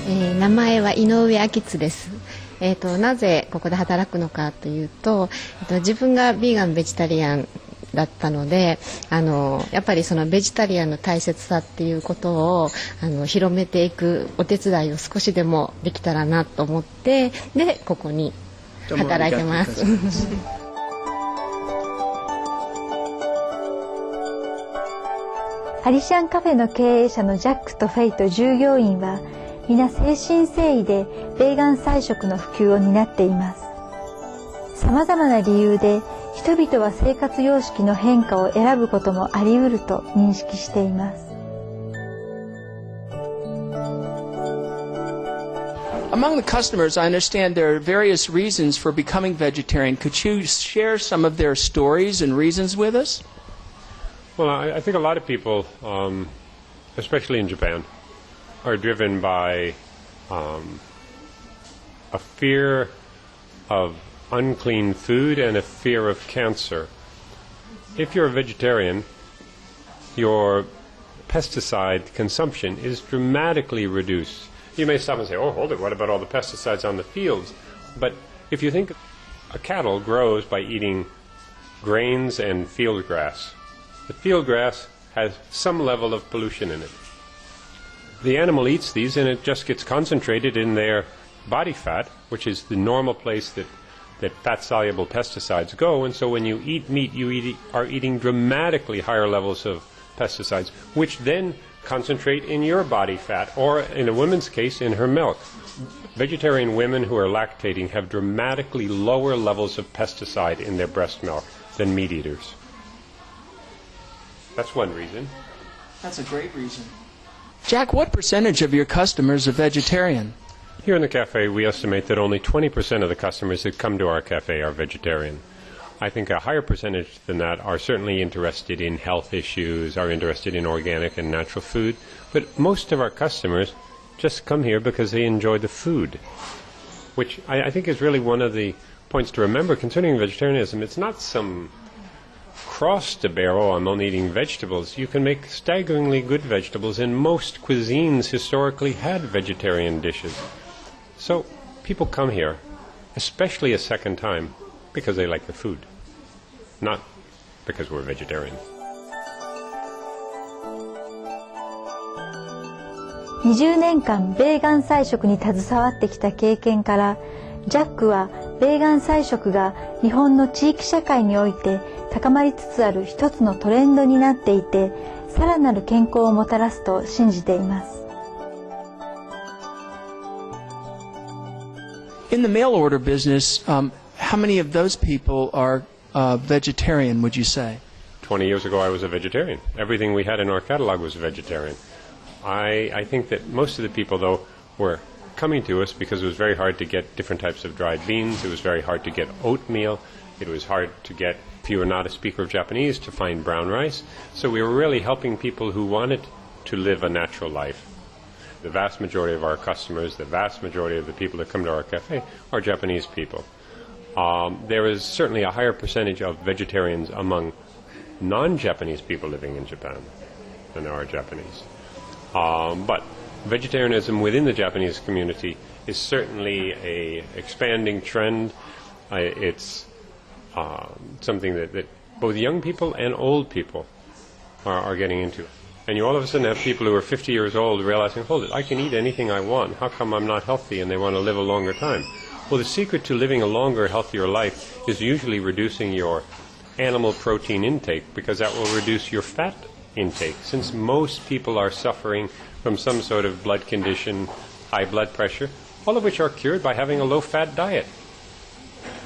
名前は井上明津です。なぜここで働くのかというと、自分がビーガンベジタリアンだったので、やっぱりそのベジタリアンの大切さっていうことを広めていくお手伝いを少しでもできたらなと思って、でここに働いてます。アリシャンカフェの経営者のジャックとフェイと従業員は皆誠心誠意でベーガン菜食の普及を担っています。さまざまな理由で人々は生活様式の変化を選ぶこともあり得ると認識しています。Among the customers, I understand there are various reasons for becoming vegetarian. Could you share some of their stories and reasons with us? Well, I think a lot of people, especially in Japan, are driven by a fear of unclean food and a fear of cancer. If you're a vegetarian, your pesticide consumption is dramatically reduced. You may stop and say, oh, hold it, what about all the pesticides on the fields? But if you think a cattle grows by eating grains and field grass, the field grass has some level of pollution in it. The animal eats these and it just gets concentrated in their body fat, which is the normal place that fat-soluble pesticides go, and so when you eat meat, you are eating dramatically higher levels of pesticides, which then concentrate in your body fat, or in a woman's case, in her milk. Vegetarian women who are lactating have dramatically lower levels of pesticide in their breast milk than meat eaters. That's one reason. That's a great reason. Jack, what percentage of your customers are vegetarian? Here in the cafe, we estimate that only 20% of the customers that come to our cafe are vegetarian. I think a higher percentage than that are certainly interested in health issues, are interested in organic and natural food, but most of our customers just come here because they enjoy the food, which I think is really one of the points to remember concerning vegetarianism. It's not some cross to bear, oh, I'm only eating vegetables. You can make staggeringly good vegetables, and most cuisines historically had vegetarian dishes. So people come here, especially a second time, because they like the food, not because we're vegetarian. 20年間ベーガン菜食に携わってきた経験から、ジャックはベーガン菜食が日本の地域社会において高まりつつある一つのトレンドになっていて、さらなる健康をもたらすと信じています。In the mail order business, how many of those people are vegetarian, would you say? 20 years ago, I was a vegetarian. Everything we had in our catalog was vegetarian. I think that most of the people, though, were coming to us because it was very hard to get different types of dried beans. It was very hard to get oatmeal. It was hard to get, if you were not a speaker of Japanese, to find brown rice. So we were really helping people who wanted to live a natural life. The vast majority of our customers, the vast majority of the people that come to our cafe are Japanese people. There is certainly a higher percentage of vegetarians among non-Japanese people living in Japan than there are Japanese. But vegetarianism within the Japanese community is certainly an expanding trend. It's something that both young people and old people are getting into. And you all of a sudden have people who are 50 years old realizing, hold it, I can eat anything I want. How come I'm not healthy? And they want to live a longer time. Well, the secret to living a longer, healthier life is usually reducing your animal protein intake, because that will reduce your fat intake. Since most people are suffering from some sort of blood condition, high blood pressure, all of which are cured by having a low-fat diet.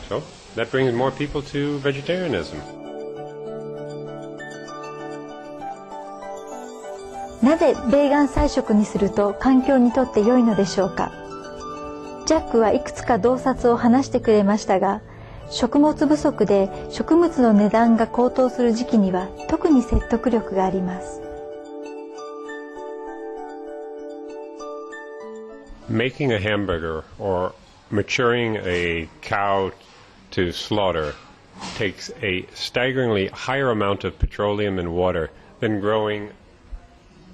So that brings more people to vegetarianism. なぜベーガン菜食にすると環境にとって良いのでしょうか。ジャックはいくつか洞察を話してくれましたが、食物不足で食物の値段が高騰する時期には特に説得力があります。Making a hamburger or maturing a cow to slaughter takes a staggeringly higher amount of petroleum and water than growing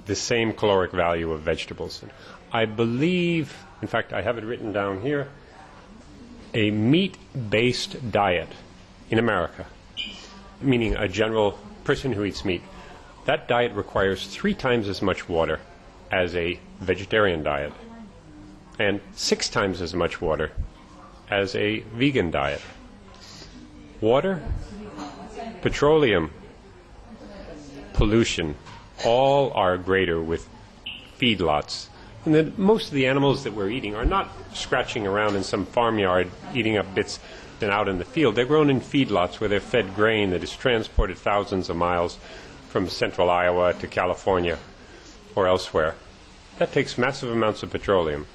the same caloric value of vegetables. I believe, in fact, I have it written down here, a meat-based diet in America, meaning a general person who eats meat, that diet requires 3 times as much water as a vegetarian diet and 6 times as much water as a vegan diet. Water, petroleum, pollution, all are greater with feedlots. And then most of the animals that we're eating are not scratching around in some farmyard eating up bits and out in the field. They're grown in feedlots where they're fed grain that is transported thousands of miles from central Iowa to California or elsewhere. That takes massive amounts of petroleum.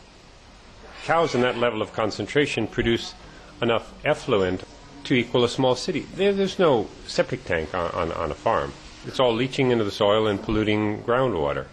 Cows in that level of concentration produce enough effluent to equal a small city. There's no septic tank on a farm. It's all leaching into the soil and polluting groundwater.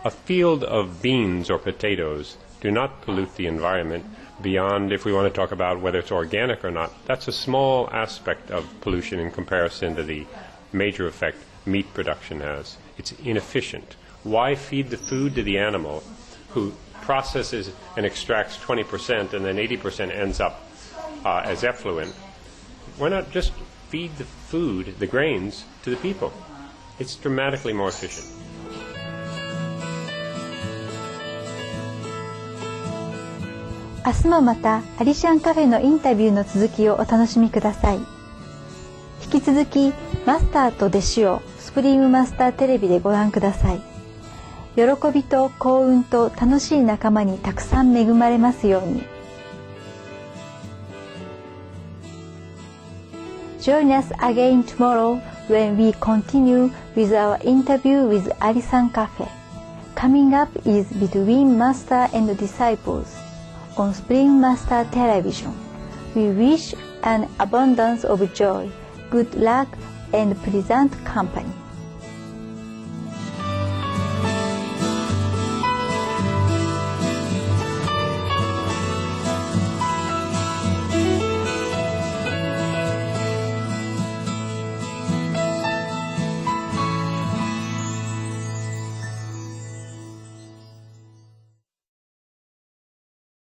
A field of beans or potatoes do not pollute the environment beyond, if we want to talk about whether it's organic or not. That's a small aspect of pollution in comparison to the major effect meat production has. It's inefficient. Why feed the food to the animal who processes and extracts 20% and then 80% ends up as effluent? Why not just feed the food, the grains, to the people? It's dramatically more efficient. 明日もまたアリシャンカフェのインタビューの続きをお楽しみください。引き続きマスターと弟子をスプリームマスターテレビでご覧ください。喜びと幸運と楽しい仲間にたくさん恵まれますように。Join us again tomorrow when we continue with our interview with Alisan Cafe. Coming up is Between Master and Disciples on Spring Master Television. We wish an abundance of joy, good luck, and pleasant company.